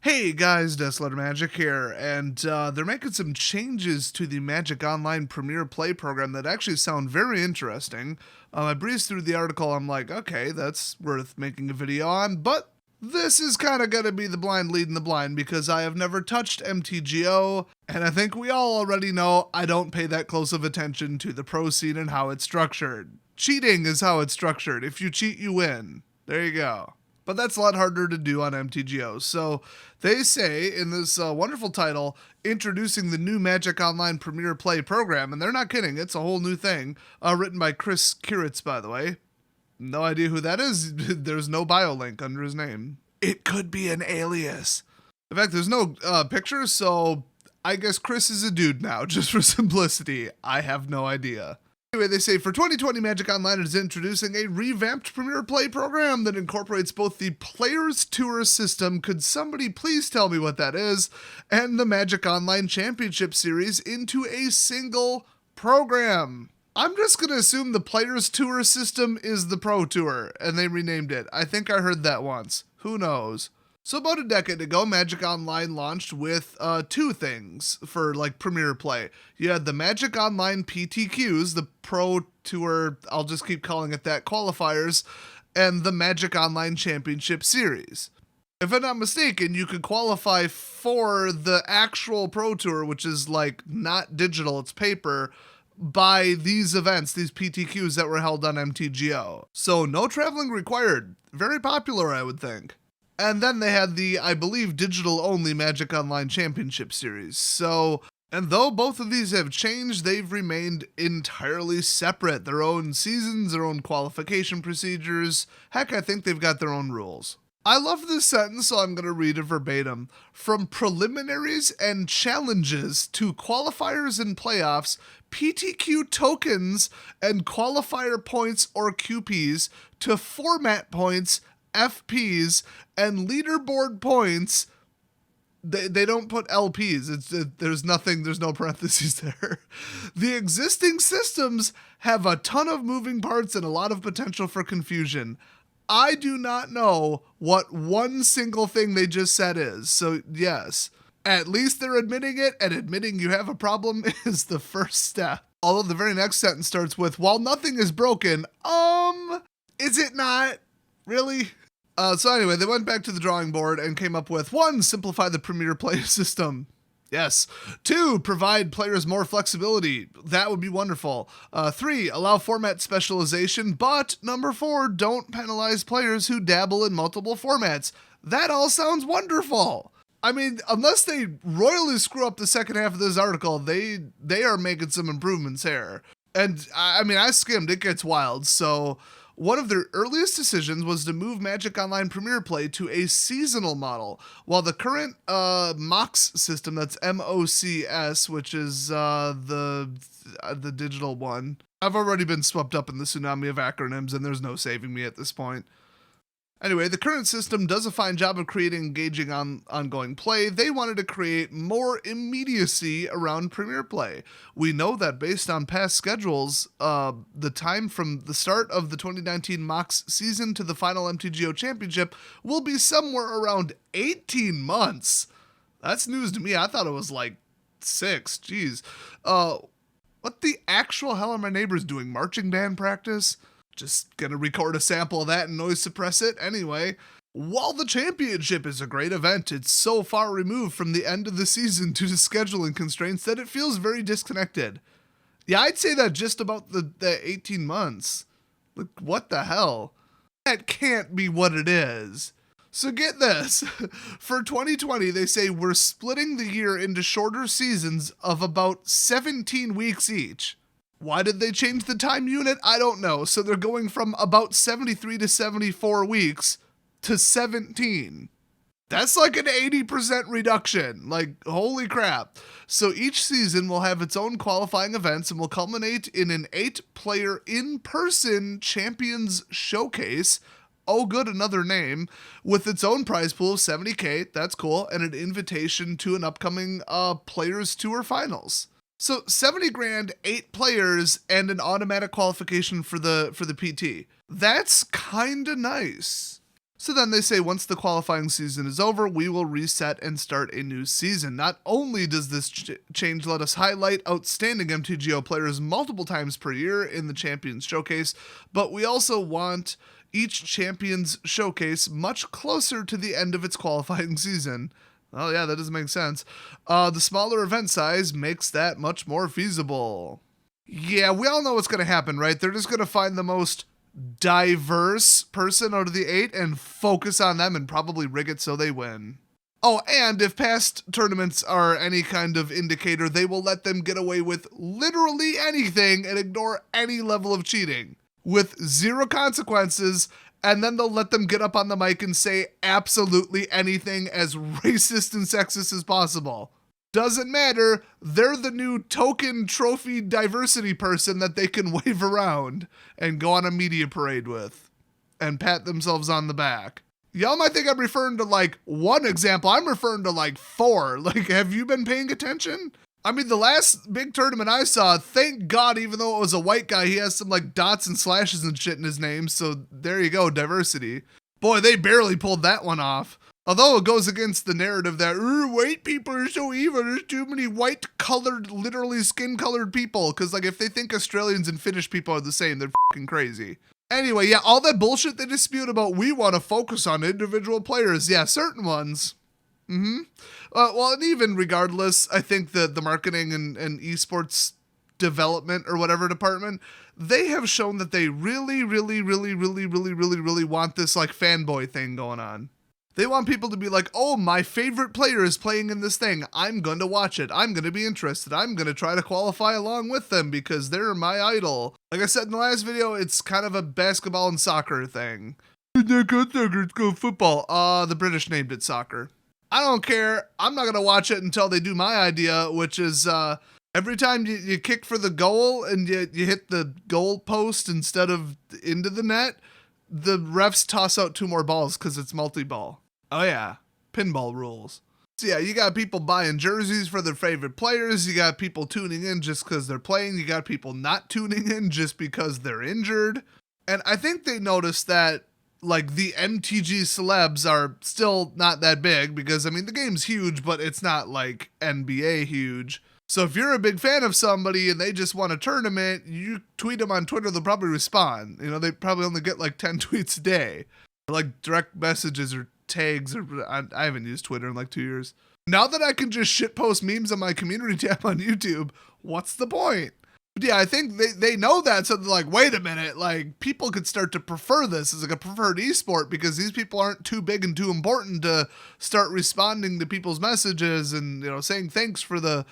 Hey guys, Desolate Magic here, and they're making some changes to the Magic Online Premier Play program that actually sound very interesting. I breezed through the article, I'm like, okay, that's worth making a video on, but this is kind of going to be the blind leading the blind because I have never touched MTGO, and I think we all already know I don't pay that close of attention to the pro scene and how it's structured. Cheating is how it's structured. If you cheat, you win. There you go. But that's a lot harder to do on MTGO. So they say in this wonderful title, introducing the new Magic Online Premier Play program, and they're not kidding, it's a whole new thing, written by Chris Kiritz, by the way. No idea who that is. There's no bio link under his name. It could be an alias. In fact, there's no picture, so I guess Chris is a dude now, just for simplicity. I have no idea. Anyway, they say for 2020, Magic Online is introducing a revamped Premier Play program that incorporates both the Players Tour system, could somebody please tell me what that is, and the Magic Online Championship Series into a single program. I'm just going to assume the Players Tour system is the Pro Tour, and they renamed it. I think I heard that once. Who knows? So about a decade ago, Magic Online launched with two things for like Premier Play. You had the Magic Online PTQs, the Pro Tour, I'll just keep calling it that, qualifiers, and the Magic Online Championship Series. If I'm not mistaken, you could qualify for the actual Pro Tour, which is like not digital, it's paper, by these events, these PTQs that were held on MTGO. So no traveling required. Very popular, I would think. And then they had the, I believe, digital-only Magic Online Championship Series. So, and though both of these have changed, they've remained entirely separate. Their own seasons, their own qualification procedures. Heck, I think they've got their own rules. I love this sentence, so I'm going to read it verbatim. From preliminaries and challenges to qualifiers and playoffs, PTQ tokens and qualifier points or QPs to format points, FPs, and leaderboard points, they don't put LPs. There's no parentheses there. The existing systems have a ton of moving parts and a lot of potential for confusion. I do not know what one single thing they just said is. So yes, at least they're admitting it, and admitting you have a problem is the first step. Although the very next sentence starts with, while nothing is broken, is it not? Really? So anyway, they went back to the drawing board and came up with 1, simplify the Premier Play system. Yes. 2, provide players more flexibility. That would be wonderful. 3, allow format specialization, but number 4, don't penalize players who dabble in multiple formats. That all sounds wonderful. I mean, unless they royally screw up the second half of this article, they are making some improvements here. And I mean, I skimmed, it gets wild. So one of their earliest decisions was to move Magic Online Premier Play to a seasonal model, while the current MOCS system, that's MOCS, which is the digital one. I've already been swept up in the tsunami of acronyms, and there's no saving me at this point. Anyway, the current system does a fine job of creating engaging ongoing play. They wanted to create more immediacy around Premier Play. We know that based on past schedules, the time from the start of the 2019 MOCS season to the final MTGO Championship will be somewhere around 18 months. That's news to me. I thought it was like 6. Jeez. What the actual hell are my neighbors doing? Marching band practice? Just gonna record a sample of that and noise suppress it anyway. While the championship is a great event, it's so far removed from the end of the season due to scheduling constraints that it feels very disconnected. Yeah, I'd say that just about the 18 months. Like, what the hell? That can't be what it is. So get this. For 2020, they say we're splitting the year into shorter seasons of about 17 weeks each. Why did they change the time unit? I don't know. So they're going from about 73 to 74 weeks to 17. That's like an 80% reduction. Like, holy crap. So each season will have its own qualifying events and will culminate in an 8-player in-person Champions Showcase. Oh, good, another name. With its own prize pool of $70K. That's cool. And an invitation to an upcoming Players Tour Finals. So 70 grand, 8 players, and an automatic qualification for the PT. That's kinda nice. So then they say once the qualifying season is over, we will reset and start a new season. Not only does this change let us highlight outstanding MTGO players multiple times per year in the Champions Showcase, but we also want each Champions Showcase much closer to the end of its qualifying season. Oh yeah, that doesn't make sense. The smaller event size makes that much more feasible. Yeah, we all know what's going to happen, right? They're just going to find the most diverse person out of the 8 and focus on them and probably rig it so they win. Oh, and if past tournaments are any kind of indicator, they will let them get away with literally anything and ignore any level of cheating with zero consequences, and then they'll let them get up on the mic and say absolutely anything as racist and sexist as possible. Doesn't matter, they're the new token trophy diversity person that they can wave around and go on a media parade with and pat themselves on the back. Y'all might think I'm referring to like one example. I'm referring to like 4. Like, have you been paying attention? I mean, the last big tournament I saw, thank God, even though it was a white guy, he has some like dots and slashes and shit in his name. So there you go, diversity. Boy, they barely pulled that one off. Although it goes against the narrative that white people are so evil, there's too many white-colored, literally skin-colored people. Because, like, if they think Australians and Finnish people are the same, they're fucking crazy. Anyway, yeah, all that bullshit they dispute about we want to focus on individual players. Yeah, certain ones. Well, and even regardless, I think that the marketing and esports development or whatever department, they have shown that they really want this, like, fanboy thing going on. They want people to be like, oh, my favorite player is playing in this thing. I'm going to watch it. I'm going to be interested. I'm going to try to qualify along with them because they're my idol. Like I said in the last video, it's kind of a basketball and soccer thing. It's not called soccer, it's called football. The British named it soccer. I don't care. I'm not going to watch it until they do my idea, which is every time you kick for the goal and you hit the goal post instead of into the net, the refs toss out 2 more balls because it's multi-ball. Oh yeah, pinball rules. So yeah, you got people buying jerseys for their favorite players. You got people tuning in just because they're playing. You got people not tuning in just because they're injured. And I think they noticed that, like, the MTG celebs are still not that big because, I mean, the game's huge, but it's not like NBA huge. So if you're a big fan of somebody and they just won a tournament, you tweet them on Twitter, they'll probably respond. You know, they probably only get like 10 tweets a day. Or like direct messages or tags. Or I haven't used Twitter in like 2 years. Now that I can just shitpost memes on my community tab on YouTube, what's the point? But yeah, I think they know that, so they're like, wait a minute, like, people could start to prefer this as like a preferred esport because these people aren't too big and too important to start responding to people's messages and, you know, saying thanks for the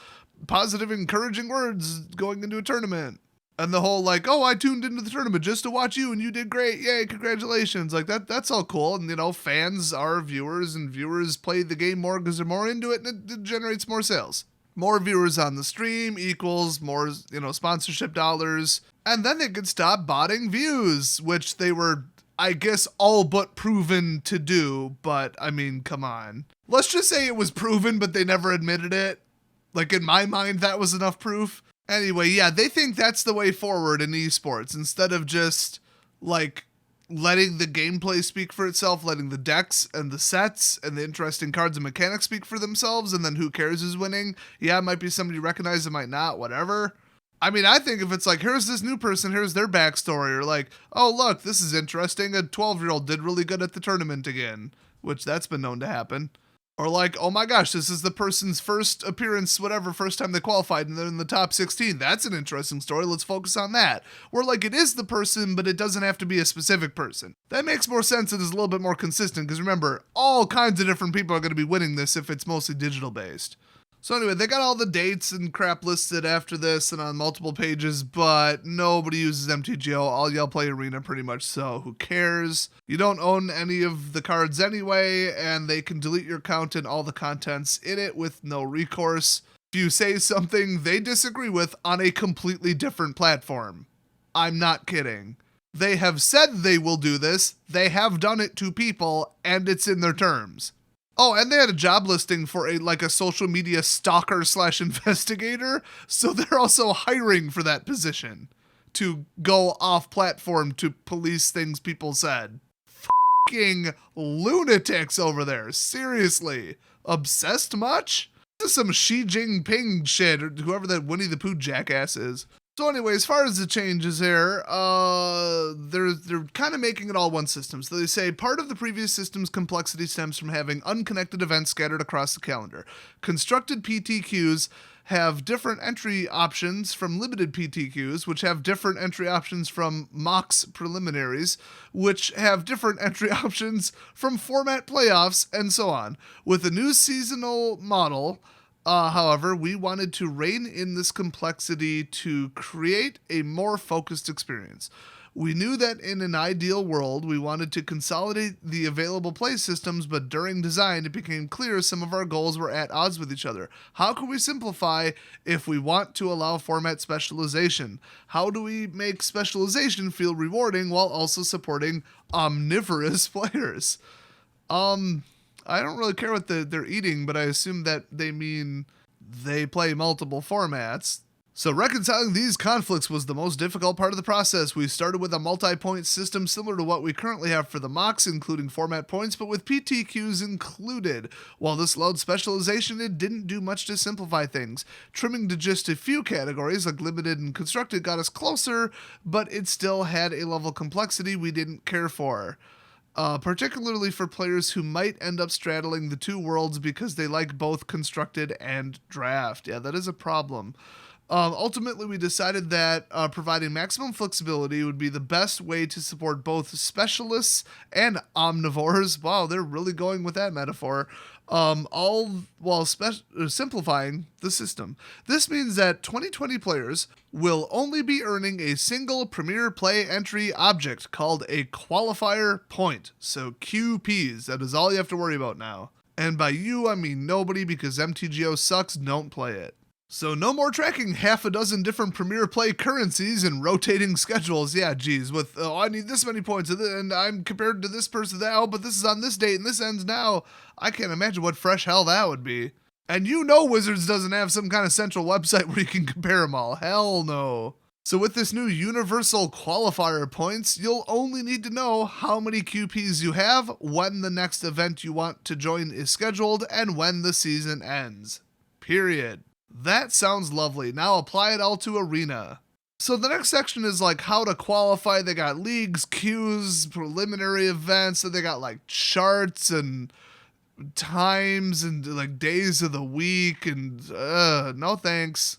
positive, encouraging words going into a tournament. And the whole like, oh, I tuned into the tournament just to watch you and you did great. Yay, congratulations. Like that's all cool. And, you know, fans are viewers and viewers play the game more because they're more into it and it generates more sales. More viewers on the stream equals more, you know, sponsorship dollars. And then they could stop botting views, which they were, I guess, all but proven to do. But I mean, come on. Let's just say it was proven, but they never admitted it. Like, in my mind, that was enough proof. Anyway, yeah, they think that's the way forward in esports. Instead of just, like, letting the gameplay speak for itself, letting the decks and the sets and the interesting cards and mechanics speak for themselves, and then who cares who's winning? Yeah, it might be somebody you recognize, it might not, whatever. I mean, I think if it's like, here's this new person, here's their backstory, or like, oh, look, this is interesting, a 12-year-old did really good at the tournament again, which that's been known to happen. Or like, oh my gosh, this is the person's first appearance, whatever, first time they qualified and they're in the top 16. That's an interesting story. Let's focus on that. Where like it is the person, but it doesn't have to be a specific person. That makes more sense and is a little bit more consistent because remember, all kinds of different people are going to be winning this if it's mostly digital based. So anyway, they got all the dates and crap listed after this and on multiple pages, but nobody uses MTGO. All y'all play Arena pretty much, so who cares? You don't own any of the cards anyway, and they can delete your account and all the contents in it with no recourse. If you say something they disagree with on a completely different platform. I'm not kidding. They have said they will do this, they have done it to people, and it's in their terms. Oh, and they had a job listing for a social media stalker / investigator, so they're also hiring for that position to go off platform to police things people said. fucking lunatics over there. Seriously. Obsessed much? This is some Xi Jinping shit, or whoever that Winnie the Pooh jackass is. So anyway, as far as the changes here, they're kind of making it all one system. So they say part of the previous system's complexity stems from having unconnected events scattered across the calendar. Constructed PTQs have different entry options from limited PTQs, which have different entry options from MOX preliminaries, which have different entry options from format playoffs, and so on. With the new seasonal model, however, we wanted to rein in this complexity to create a more focused experience. We knew that in an ideal world, we wanted to consolidate the available play systems, but during design, it became clear some of our goals were at odds with each other. How can we simplify if we want to allow format specialization? How do we make specialization feel rewarding while also supporting omnivorous players? I don't really care what they're eating, but I assume that they mean they play multiple formats. So reconciling these conflicts was the most difficult part of the process. We started with a multi-point system similar to what we currently have for the MOX, including format points, but with PTQs included. While this allowed specialization, it didn't do much to simplify things. Trimming to just a few categories, like limited and constructed, got us closer, but it still had a level of complexity we didn't care for. Particularly for players who might end up straddling the two worlds because they like both constructed and draft. Yeah, that is a problem. Ultimately, we decided that providing maximum flexibility would be the best way to support both specialists and omnivores. Wow, they're really going with that metaphor. All while simplifying the system. This means that 2020 players will only be earning a single Premier Play entry object called a qualifier point. So QPs, that is all you have to worry about now. And by you, I mean nobody, because MTGO sucks, don't play it. So no more tracking half a dozen different Premier Play currencies and rotating schedules. Yeah, geez, with, I need this many points, and I'm compared to this person now, but this is on this date and this ends now. I can't imagine what fresh hell that would be. And you know Wizards doesn't have some kind of central website where you can compare them all. Hell no. So with this new universal qualifier points, you'll only need to know how many QPs you have, when the next event you want to join is scheduled, and when the season ends. Period. That sounds lovely. Now apply it all to Arena. So the next section is like how to qualify. They got leagues, queues, preliminary events, and they got like charts and times and like days of the week, and no thanks.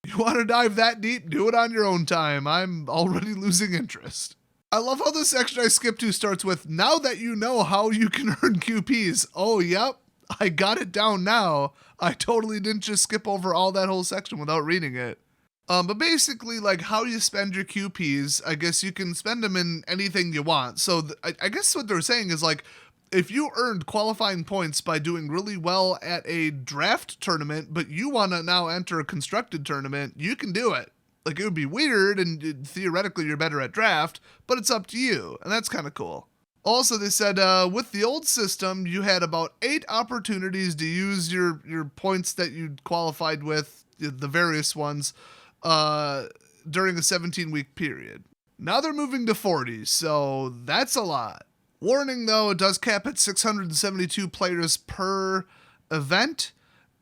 You want to dive that deep? Do it on your own time. I'm already losing interest. I love how the section I skipped to starts with, now that you know how you can earn QPs. Oh, yep. I got it down now. I totally didn't just skip over all that whole section without reading it. But basically, like how you spend your QPs, I guess you can spend them in anything you want. So I guess what they're saying is like, if you earned qualifying points by doing really well at a draft tournament, but you want to now enter a constructed tournament, you can do it. Like, it would be weird, and theoretically you're better at draft, but it's up to you, and that's kind of cool. Also, they said with the old system, you had about 8 opportunities to use your points that you qualified with, the various ones, during a 17-week period. Now they're moving to 40, so that's a lot. Warning, though, it does cap at 672 players per event,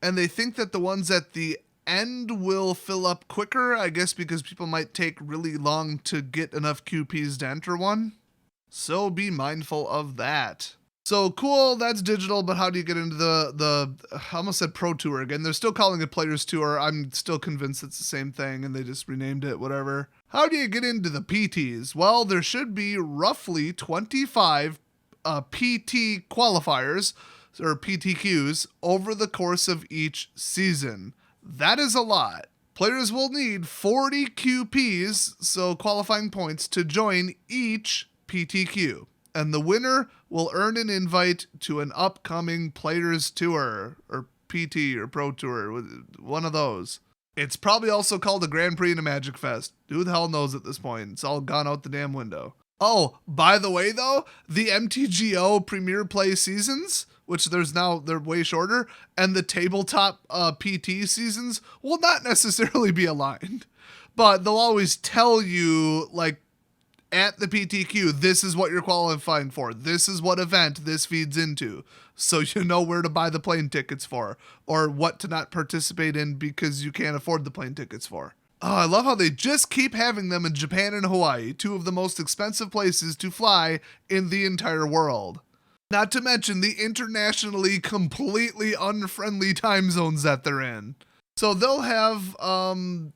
and they think that the ones at the end will fill up quicker, I guess because people might take really long to get enough QPs to enter one. So be mindful of that. So cool, that's digital, but how do you get into the I almost said Pro Tour again. They're still calling it Players Tour. I'm still convinced it's the same thing and they just renamed it, whatever. How do you get into the PTs? Well, there should be roughly 25 PT qualifiers, or PTQs, over the course of each season. That is a lot. Players will need 40 QPs, so qualifying points, to join each PTQ, and the winner will earn an invite to an upcoming Players Tour, or PT, or Pro Tour, one of those. It's probably also called a Grand Prix and a Magic Fest. Who the hell knows at this point? It's all gone out the damn window. Oh, by the way though, the MTGO Premier Play seasons, which they're way shorter, and the tabletop PT seasons will not necessarily be aligned, but they'll always tell you like at the PTQ, this is what you're qualifying for. This is what event this feeds into. So you know where to buy the plane tickets for, or what to not participate in because you can't afford the plane tickets for. Oh, I love how they just keep having them in Japan and Hawaii, two of the most expensive places to fly in the entire world. Not to mention the internationally completely unfriendly time zones that they're in. So they'll have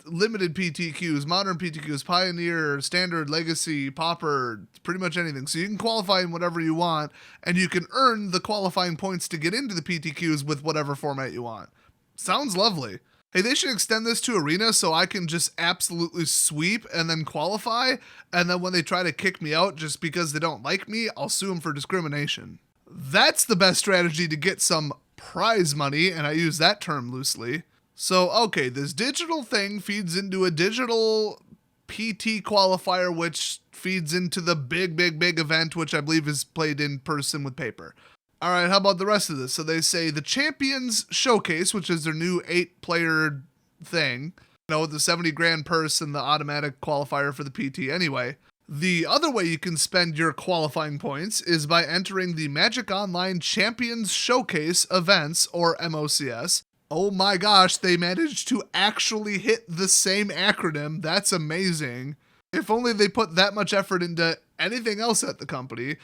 limited PTQs, modern PTQs, Pioneer, Standard, Legacy, Pauper, pretty much anything. So you can qualify in whatever you want, and you can earn the qualifying points to get into the PTQs with whatever format you want. Sounds lovely. Hey, they should extend this to Arena so I can just absolutely sweep and then qualify, and then when they try to kick me out just because they don't like me, I'll sue them for discrimination. That's the best strategy to get some prize money, and I use that term loosely. So, okay, this digital thing feeds into a digital PT qualifier, which feeds into the big event, which I believe is played in person with paper. All right, how about the rest of this? So they say the Champions Showcase, which is their new 8-player thing, with the 70 grand purse and the automatic qualifier for the PT anyway. The other way you can spend your qualifying points is by entering the Magic Online Champions Showcase events, or MOCS. Oh my gosh, they managed to actually hit the same acronym. That's amazing. If only they put that much effort into anything else at the company.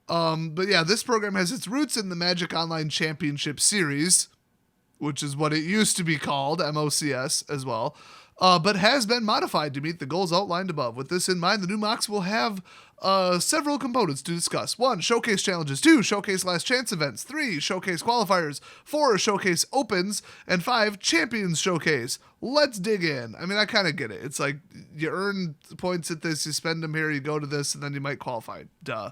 But yeah, this program has its roots in the Magic Online Championship Series, which is what it used to be called, MOCS as well, but has been modified to meet the goals outlined above. With this in mind, the new MOCS will have several components to discuss. 1, showcase challenges. 2, showcase last chance events. 3, showcase qualifiers. 4, showcase opens. And 5, champions showcase. Let's dig in. I mean, I kind of get it. It's like you earn points at this, you spend them here, you go to this, and then you might qualify. Duh.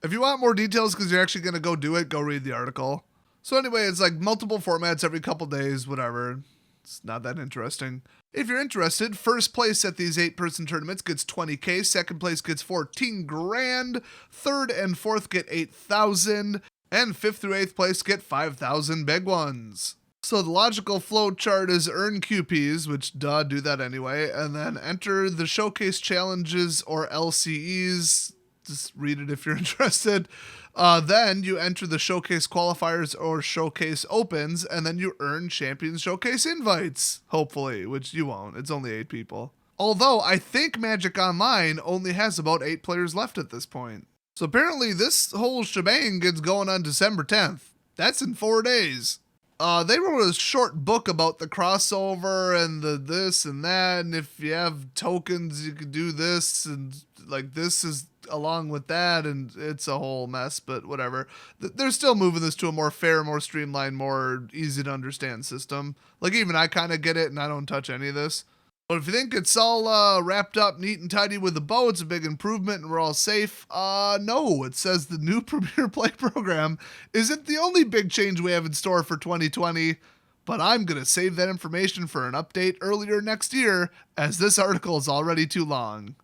If you want more details because you're actually going to go do it, go read the article. So anyway, it's like multiple formats every couple days, whatever. It's not that interesting. If you're interested, first place at these 8-person tournaments gets $20K, second place gets $14 grand, third and fourth get $8,000, and 5th through 8th place get $5,000 big ones. So the logical flow chart is earn QPs, which do that anyway, and then enter the showcase challenges or LCEs. Just read it if you're interested. Then you enter the showcase qualifiers or showcase opens, and then you earn champions showcase invites, hopefully, which you won't. It's only 8 people. Although I think Magic Online only has about 8 players left at this point. So apparently this whole shebang gets going on December 10th. That's in 4 days. They wrote a short book about the crossover and the this and that, and if you have tokens, you could do this, and like this is along with that, and it's a whole mess, but whatever. They're still moving this to a more fair, more streamlined, more easy to understand system. Like, even I kind of get it, and I don't touch any of this. But if you think it's all wrapped up neat and tidy with a bow, it's a big improvement and we're all safe, no. It says the new Premier Play program isn't the only big change we have in store for 2020, but I'm going to save that information for an update earlier next year, as this article is already too long.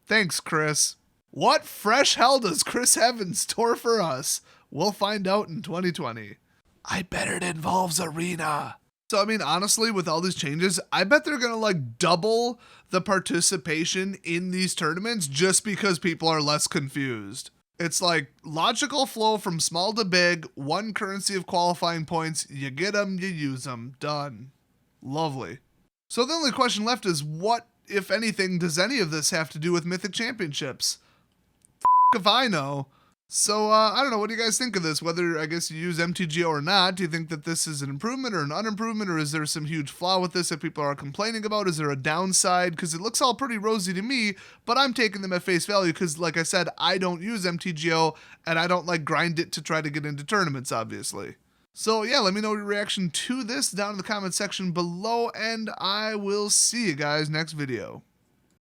Thanks, Chris. What fresh hell does Chris have in store for us? We'll find out in 2020. I bet it involves Arena. So, I mean, honestly, with all these changes, I bet they're going to, like, double the participation in these tournaments just because people are less confused. It's like logical flow from small to big, one currency of qualifying points. You get them, you use them. Done. Lovely. So the only question left is, what, if anything, does any of this have to do with Mythic Championships? If I know. So, I don't know, what do you guys think of this? Whether, I guess, you use MTGO or not, do you think that this is an improvement or an unimprovement, or is there some huge flaw with this that people are complaining about? Is there a downside? Because it looks all pretty rosy to me, but I'm taking them at face value because, like I said, I don't use MTGO, and I don't, like, grind it to try to get into tournaments, obviously. So, yeah, let me know your reaction to this down in the comment section below, and I will see you guys next video.